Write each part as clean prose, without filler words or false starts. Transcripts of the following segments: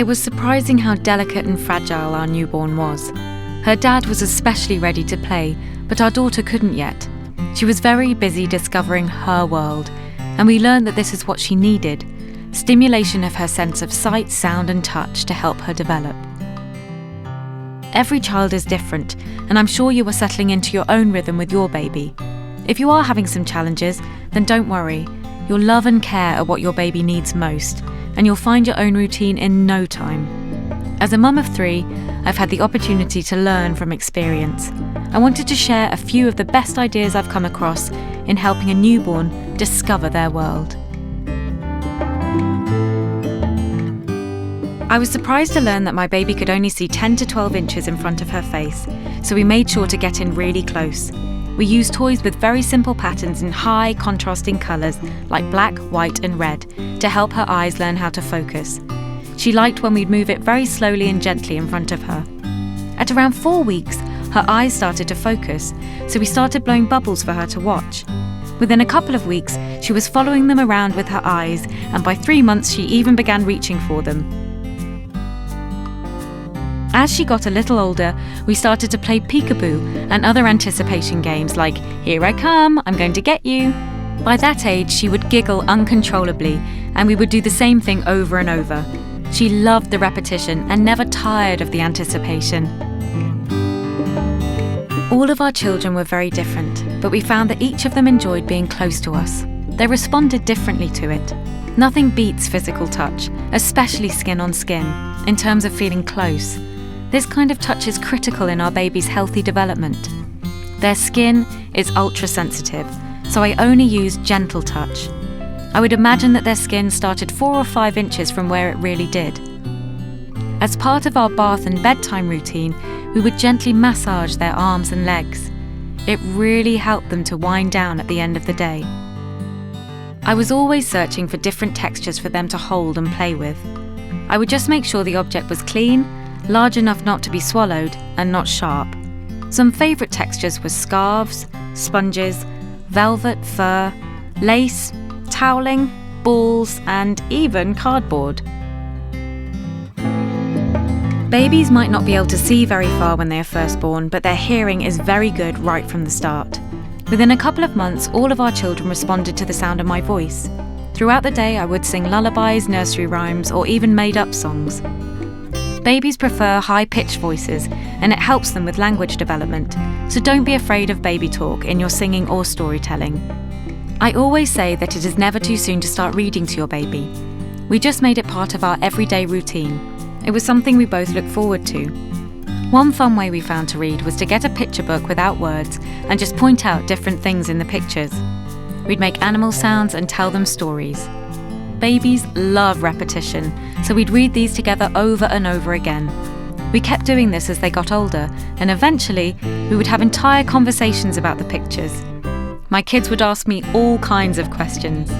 It was surprising how delicate and fragile our newborn was. Her dad was especially ready to play, but our daughter couldn't yet. She was very busy discovering her world, and we learned that this is what she needed: stimulation of her sense of sight, sound and touch to help her develop. Every child is different, and I'm sure you are settling into your own rhythm with your baby. If you are having some challenges, then don't worry. Your love and care are what your baby needs most, and you'll find your own routine in no time. As a mum of 3, I've had the opportunity to learn from experience. I wanted to share a few of the best ideas I've come across in helping a newborn discover their world. I was surprised to learn that my baby could only see 10 to 12 inches in front of her face, so we made sure to get in really close. We used toys with very simple patterns in high contrasting colours like black, white and red to help her eyes learn how to focus. She liked when we'd move it very slowly and gently in front of her. At around 4 weeks, her eyes started to focus, so we started blowing bubbles for her to watch. Within a couple of weeks, she was following them around with her eyes, and by 3 months she even began reaching for them. As she got a little older, we started to play peekaboo and other anticipation games like, "Here I come, I'm going to get you." By that age, she would giggle uncontrollably, and we would do the same thing over and over. She loved the repetition and never tired of the anticipation. All of our children were very different, but we found that each of them enjoyed being close to us. They responded differently to it. Nothing beats physical touch, especially skin on skin, in terms of feeling close. This kind of touch is critical in our baby's healthy development. Their skin is ultra sensitive, so I only use gentle touch. I would imagine that their skin started 4 or 5 inches from where it really did. As part of our bath and bedtime routine, we would gently massage their arms and legs. It really helped them to wind down at the end of the day. I was always searching for different textures for them to hold and play with. I would just make sure the object was clean, large enough not to be swallowed, and not sharp. Some favourite textures were scarves, sponges, velvet, fur, lace, toweling, balls, and even cardboard. Babies might not be able to see very far when they are first born, but their hearing is very good right from the start. Within a couple of months, all of our children responded to the sound of my voice. Throughout the day, I would sing lullabies, nursery rhymes, or even made-up songs. Babies prefer high-pitched voices, and it helps them with language development, so don't be afraid of baby talk in your singing or storytelling. I always say that it is never too soon to start reading to your baby. We just made it part of our everyday routine. It was something we both looked forward to. One fun way we found to read was to get a picture book without words and just point out different things in the pictures. We'd make animal sounds and tell them stories. Babies love repetition, so we'd read these together over and over again. We kept doing this as they got older, and eventually we would have entire conversations about the pictures. My kids would ask me all kinds of questions.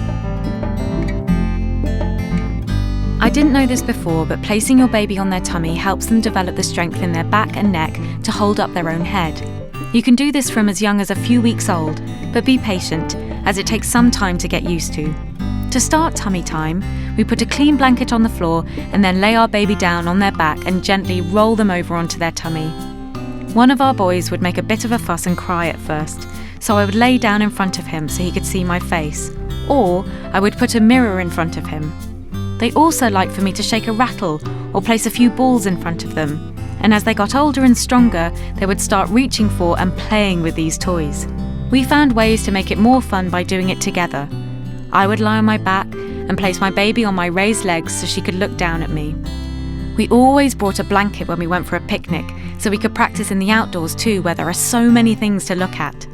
I didn't know this before, but placing your baby on their tummy helps them develop the strength in their back and neck to hold up their own head. You can do this from as young as a few weeks old, but be patient, as it takes some time to get used to. To start tummy time, we put a clean blanket on the floor and then lay our baby down on their back and gently roll them over onto their tummy. One of our boys would make a bit of a fuss and cry at first, so I would lay down in front of him so he could see my face, or I would put a mirror in front of him. They also liked for me to shake a rattle or place a few balls in front of them, and as they got older and stronger, they would start reaching for and playing with these toys. We found ways to make it more fun by doing it together. I would lie on my back and place my baby on my raised legs so she could look down at me. We always brought a blanket when we went for a picnic, so we could practice in the outdoors too, where there are so many things to look at.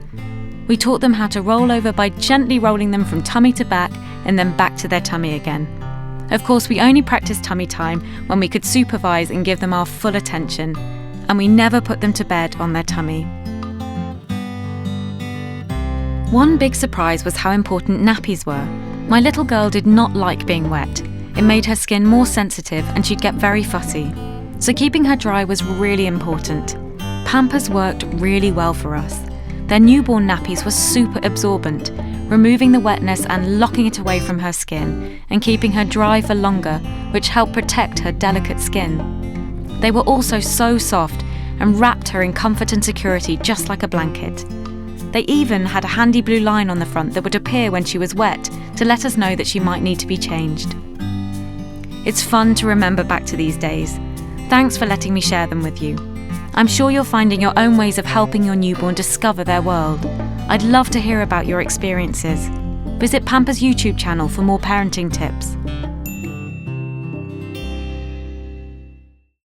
We taught them how to roll over by gently rolling them from tummy to back and then back to their tummy again. Of course, we only practiced tummy time when we could supervise and give them our full attention, and we never put them to bed on their tummy. One big surprise was how important nappies were. My little girl did not like being wet. It made her skin more sensitive and she'd get very fussy. So keeping her dry was really important. Pampers worked really well for us. Their newborn nappies were super absorbent, removing the wetness and locking it away from her skin and keeping her dry for longer, which helped protect her delicate skin. They were also so soft and wrapped her in comfort and security just like a blanket. They even had a handy blue line on the front that would appear when she was wet to let us know that she might need to be changed. It's fun to remember back to these days. Thanks for letting me share them with you. I'm sure you're finding your own ways of helping your newborn discover their world. I'd love to hear about your experiences. Visit Pamper's YouTube channel for more parenting tips.